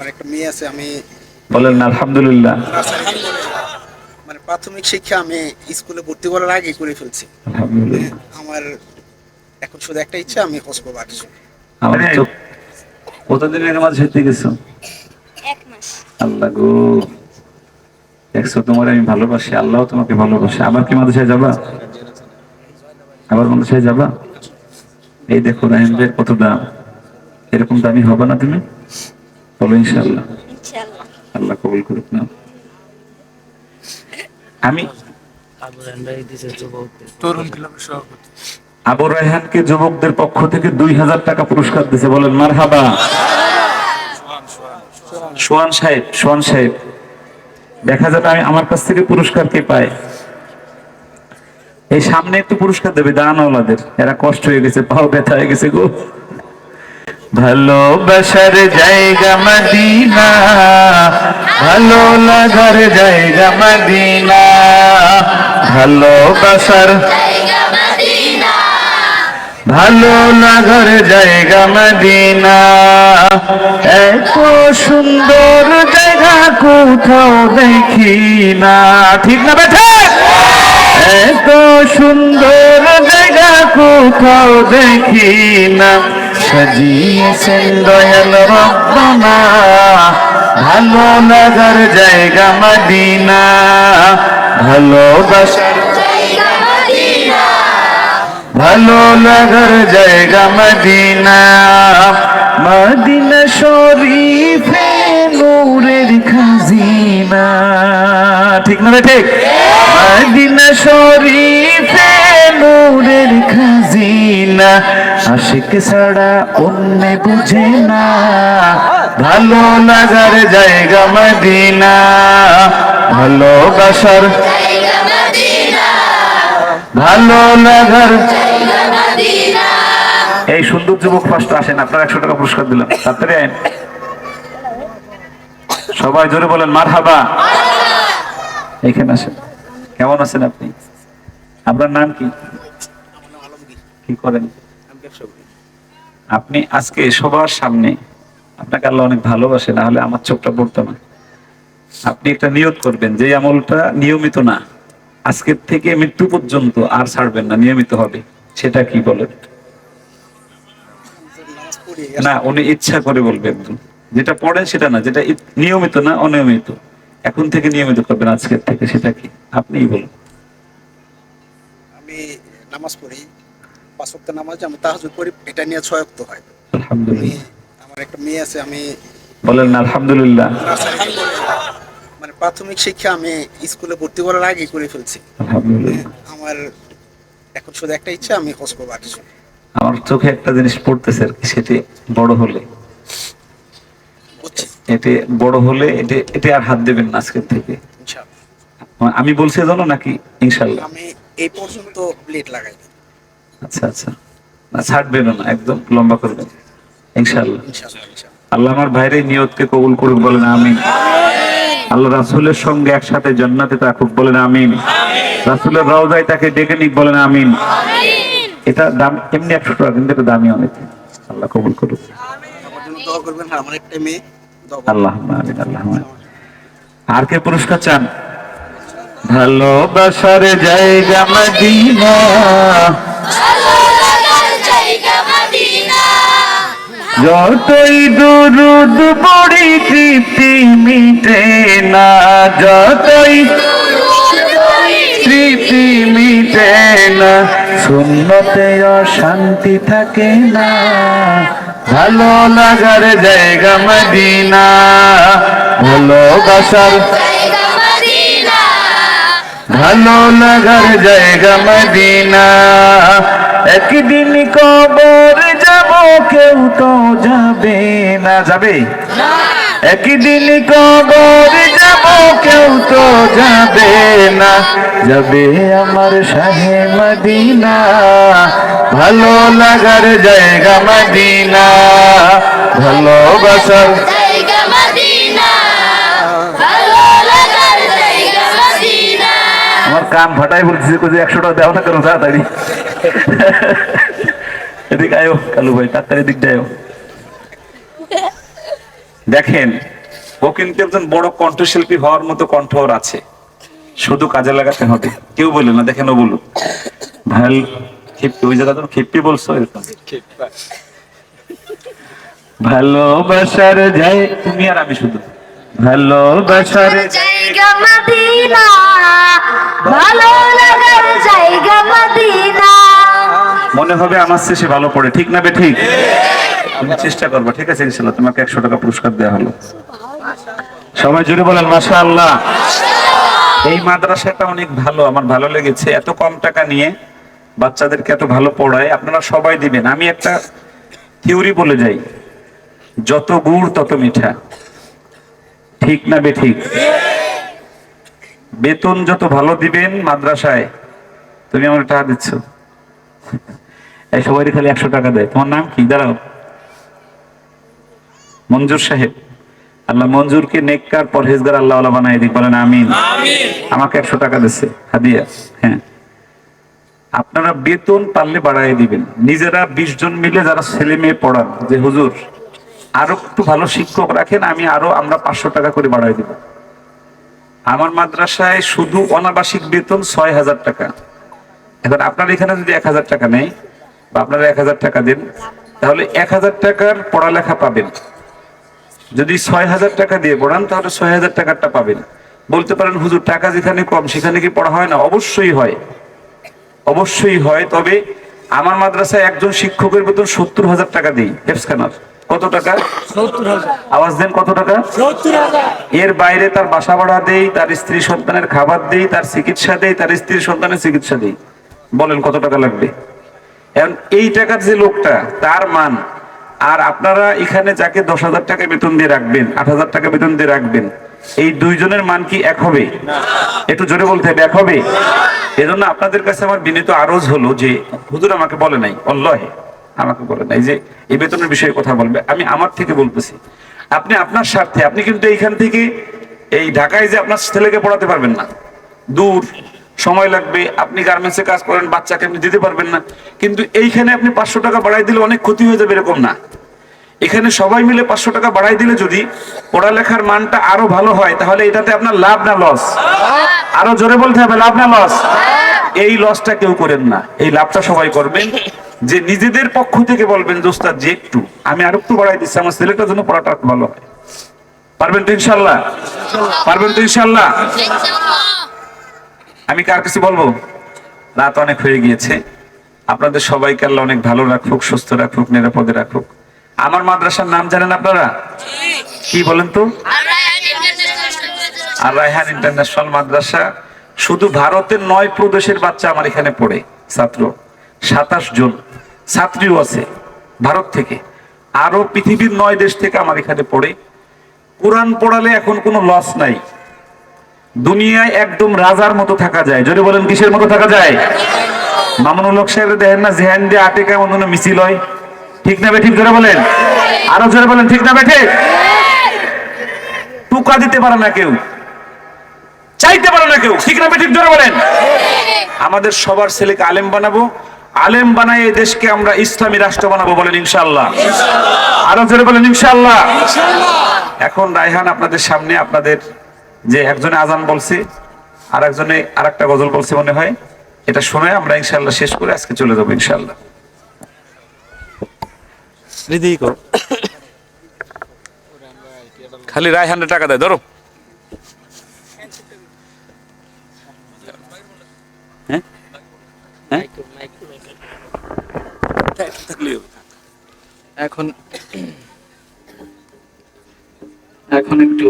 আমার একটা মেয়ে আছে। আমি বলেন আলহামদুলিল্লাহ। মানে প্রাথমিক শিক্ষা আমি স্কুলে ভর্তি করার আগে করে ফেলছি। আলহামদুলিল্লাহ। আমার এখন শুধু একটা ইচ্ছা, আমি হজ করবো। আমার চোখ কতদিন আগে মাঝে হেঁটে গেছো? 1 মাস। আল্লাহ গো, দেখছো তোমার আমি ভালোবাসি, আল্লাহ তোমাকে ভালোবাসে। আবার কি মাদ্রাসায় যাবা? আবার মাদ্রাসায় যাবা? এই দেখো রাহিম ভাই কত দাম, এরকম দামি হবে না তুমি? বলো ইনশাআল্লাহ। ইনশাআল্লাহ। আল্লাহ কবুল করুক না। আমি আবু রায়হানকে যুবকদের পক্ষ থেকে 2000 টাকা পুরস্কার দিয়েছে, বলেন মারহাবা। সোহান সাহেব দেখা যাবে আমি আমার কাছ থেকে পুরস্কার কে পায়। এই সামনে একটু পুরস্কার দেবে দানওয়ালাদের, এরা কষ্ট হয়ে গেছে, পাও ব্যথা হয়ে গেছে গো। ভালোবাসার জায়গা মদিনা, ভালো লাগার জায়গা মদিনা, ভালোবাসার ভালো লাগার জায়গা মদিনা। এত সুন্দর জায়গা কোথাও দেখি না, ঠিক না বেঠে? এত সুন্দর জায়গা কোথাও দেখি না, সাজিয়েছেন দয়াল রব্বানা ভালো লাগার জায়গা মদিনা, ভালোবাসার ভালো লাগার জায়গা মদিনা। মদিনা শরীফে নূরের খাজিনা, ঠিক না ঠিক? মদিনা শরীফে নূরের খাজিনা, আশিক ছাড়া অন্য বুঝে না ভালো লাগার জায়গা মদিনা, ভালোবাসার ভালো লাগার। এই সুন্দর যুবক ফার্স্ট আসেন, আপনার 100 টাকা পুরস্কার দিলাম, তাড়াতাড়ি আইন। সবাই জোরে বলেন মারহাবা। এখানে আসেন। কেমন আছেন আপনি? আপনার নাম কি? কি করেন আপনি? আজকে সবার সামনে আপনাকে আল্লাহ অনেক ভালোবাসে, না হলে আমার চোখটা পড়তো না। আপনি একটা নিয়ত করবেন যে আমলটা নিয়মিত না, আজকের থেকে মৃত্যু পর্যন্ত আর ছাড়বেন না, নিয়মিত হবে। সেটা কি বলেন? না, উনি ইচ্ছা করে বলবেন, যেটা পড়েন সেটা না, যেটা নিয়মিত না অনিয়মিত, এখন থেকে নিয়মিত করবেন আজকের থেকে, সেটা কি আপনিই বলুন। আমি নামাজ পড়ি, 5 ওয়াক্ত নামাজ, আমি তাহাজ্জুদ পড়ি, এটা নিয়ে 6 ওয়াক্ত হয়। আলহামদুলিল্লাহ। আমার একটা মেয়ে আছে। আমি বলেন আলহামদুলিল্লাহ। মানে প্রাথমিক শিক্ষা আমি স্কুলে ভর্তি করার আগে করে ফেলছি। আলহামদুলিল্লাহ। আমার এখন শুধু একটা ইচ্ছা, আমি হজ করবো। আমার চোখে একটা জিনিস পড়তেছে আর কি, সেটি বড় হলে, এটি বড় হলে এটি আর হাত দেবেন না আজকের থেকে। আমি বলছি জানো নাকি? ইনশাল্লাহ। আমি এই পর্যন্ত প্লেট লাগাই। আচ্ছা আচ্ছা, না ছাড়বেন না, একদম লম্বা করবেন ইনশাল্লাহ। আল্লাহ আমার ভাইয়ের নিয়তকে কবুল করুক, বলেন আমিন। আল্লাহ রাসূলের সঙ্গে একসাথে জান্নাতে থাকুক, বলেন আমিন। রাসূলের রওজায় তাকে ডেকে নিক, বলেন আমিন। এটা দাম এমনি 100 টাকা, কিন্তু এটা দামি অনেক। আল্লাহ কবুল করুক। আমার জন্য দোয়া করবেন। আমার একটা মেয়ে। আল্লাহুম্মা আমিন, আল্লাহুম্মা। আর কে পুরস্কার চান? ভালোবাসার জায়গা মদিনা, যতই দুরুদ পড়ি তৃপ্তি মিটে না, যতই তৃপ্তি মিটে না, সুন্নতে অশান্তি থাকে না, ভালো লাগার জায়গা মদিনা, ভালোবাসার ভালো লাগার জায়গা মদিনা। একদিন কবর যাব, কেউ তো যাবে না, যাবে? একদিন কবর যাব, কেউ তো যাবে না, যাবে আমার শাহে মদিনা, ভালো লাগার জায়গা মদিনা, ভালোবাসার আমার কান ফাটাই বলতেছে, 100 টাকা দেও না কেন তাড়াতাড়ি। এদিকে আয়ো কালু ভাই, তাড়াতাড়ি দিক যাও। দেখেন, ও কিন্তু একজন বড় কণ্ঠশিল্পী হওয়ার মতো কণ্ঠ ওর আছে, শুধু কাজে লাগাতে হবে। কেউ বলে না, দেখেন ও বলুক ভাল খিপ্পি, ওই জায়গা তো খিপ্পি বলছো এরকম। ভালোবাসার যায় তুমি আর আমি, শুধু ভালোবাসার জায়গা মদিনা, ভালো লাগার জায়গা মদিনা। মনে হবে আমার শেষে ভালো পড়ে, ঠিক না বে ঠিক? তুমি চেষ্টা করবা, ঠিক আছে ইনশাআল্লাহ। তোমাকে 100 টাকা পুরস্কার দেওয়া হলো। সবাই জুড়ে বলেন মাশাআল্লাহ। এই মাদ্রাসাটা অনেক ভালো, আমার ভালো লেগেছে। এত কম টাকা নিয়ে বাচ্চাদেরকে এত ভালো পড়ায়, আপনারা সবাই দিবেন। আমি একটা থিওরি বলে যাই, যত গুড় তত মিঠা, ঠিক না বে ঠিক? বেতন যত ভালো দিবেন মাদ্রাসায়, তুমি আমার টাকা দিচ্ছ, এই সবাই খালি 100 টাকা দেয়। তোমার নাম কি? দাঁড়াও, মঞ্জুর সাহেব। আল্লাহ মঞ্জুরকে নেককার পরহেজগার আল্লাহ ওয়ালা বানায় দিক, বলেন আমিন। আমাকে 100 টাকা দিচ্ছে হাদিয়া। হ্যাঁ, আপনারা বেতন পারলে বাড়ায় দিবেন। নিজেরা 20 জন মিলে যারা ছেলে মেয়ে পড়ান, যে হুজুর আরো একটু ভালো শিক্ষক রাখেন, আমরা 500 টাকা করে বাড়ায় দিব। আমার মাদ্রাসায় শুধু অনাবাসিক বেতন 6000 টাকা। এখন আপনার এখানে যদি 1000 টাকা নেয়, বা আপনারা 1000 টাকা দেন, তাহলে 1000 টাকার পড়ালেখা পাবেন। যদি 6000 টাকা দিয়ে পড়ান, তাহলে 6000 টাকারটা পাবেন। বলতে পারেন হুজুর টাকা যেখানে কম সেখানে কি পড়া হয় না? অবশ্যই হয়, অবশ্যই হয়। তবে আমার মাদ্রাসায় একজন শিক্ষকের বেতন 70,000 টাকা দিই হেফজখানার। কত টাকা? 70,000। আওয়াজ দেন, কত টাকা? 70,000। এর বাইরে তার বাসা ভাড়া দেই, তার স্ত্রী সন্তানের খাবার দেই, তার চিকিৎসা দেই, তার স্ত্রী সন্তানের চিকিৎসা দেই। বলেন কত টাকা লাগবে? এখন এই টাকার যে লোকটা, তার মান, আর আপনারা এখানে যাকে 10,000 টাকা বেতন দিয়ে রাখবেন, 8,000 টাকা বেতন দিয়ে রাখবেন, এই দুইজনের মান কি এক হবে? একটু জোরে বলতে হবে, এক হবে? এজন্য আপনাদের কাছে আমার বিনীত আরজ হলো যে, হুজুর আমাকে বলে নাই, আল্লাহে আমাকে বলে নাই যে এই বেতনের বিষয়ে কথা বলবে। আমি আমার থেকে বলতেছি, আপনি আপনার স্বার্থে, আপনি কিন্তু এইখান থেকে এই ঢাকায় যে আপনার ছেলেকে পড়াতে পারবেন না, দূর, সময় লাগবে। আপনি গার্মেন্টসে কাজ করেন, বাচ্চাকে আপনি দিতে পারবেন না। কিন্তু এইখানে আপনি 500 টাকা বাড়াই দিলে অনেক ক্ষতি হয়ে যাবে, এরকম না। এখানে সবাই মিলে 500 টাকা বাড়াই দিলে যদি পড়ালেখার মানটা আরো ভালো হয়, তাহলে এটাতে আপনার লাভ না লস? আরো জোরে বলতে হবে, লাভ না লস? এই লসটা কেউ করেন না, এই লাভটা সবাই করবেন। যে নিজেদের পক্ষ থেকে বলবেন যে ওস্তাদ যে একটু আমি আরো একটু বাড়াই দিচ্ছি, আমার ছেলেটার জন্য পড়াটা ভালো হয়। পারবেন তো ইনশাল্লাহ? পারবেন তো ইনশাল্লাহ? আমি কার কাছে বলবো? রাত অনেক হয়ে গিয়েছে। আপনাদের সবাইকে আল্লাহ অনেক ভালো রাখুক, সুস্থ রাখুক, নিরাপদে রাখুক। আমার মাদ্রাসার নাম জানেন আপনারা? কি বলেন তো? আর রায়হান ইন্টারন্যাশনাল মাদ্রাসা। শুধু ভারতের 9 প্রদেশের বাচ্চা আমার এখানে পড়ে, ছাত্র 27 জন, ছাত্রীও আছে ভারত থেকে, আরো পৃথিবীর 9 দেশ থেকে আমার এখানে পড়ে। কোরআন পড়ালে এখন কোনো লস নাই। দুনিয়ায় একদম রাজার মতো থাকা যায়। যদি বলেন কিসের মতো থাকা যায়? মামুনুল হক সাহেব দেখেন না, জেহান দিয়ে আটেকা মতো মিছিল হয়, ঠিক না বে ঠিক? জোরে বলেন, আরো জোরে বলেন, ঠিক না বে ঠিক? টুকা দিতে পারে না কেউ, চাইতে পারে না কেউ, ঠিক না বে ঠিক? জোরে বলেন। আমাদের সবার ছেলেকে আলেম বানাবো, আলেম বানাই এই দেশকে আমরা ইসলামী রাষ্ট্র বানাবো, বলেন ইনশাআল্লাহ। আরো জোরে বলেন ইনশাআল্লাহ। এখন রায়হান আপনাদের সামনে, আপনাদের যে একজনে আজান বলছে, আর একজনে আর একটা গজল বলছে মনে হয়, এটা শুনে আমরা ইনশাআল্লাহ শেষ করে আজকে চলে যাবো ইনশাআল্লাহ। খালি রায়হানের টাকা দেয়, ধরো। হ্যাঁ হ্যাঁ, এখন একটু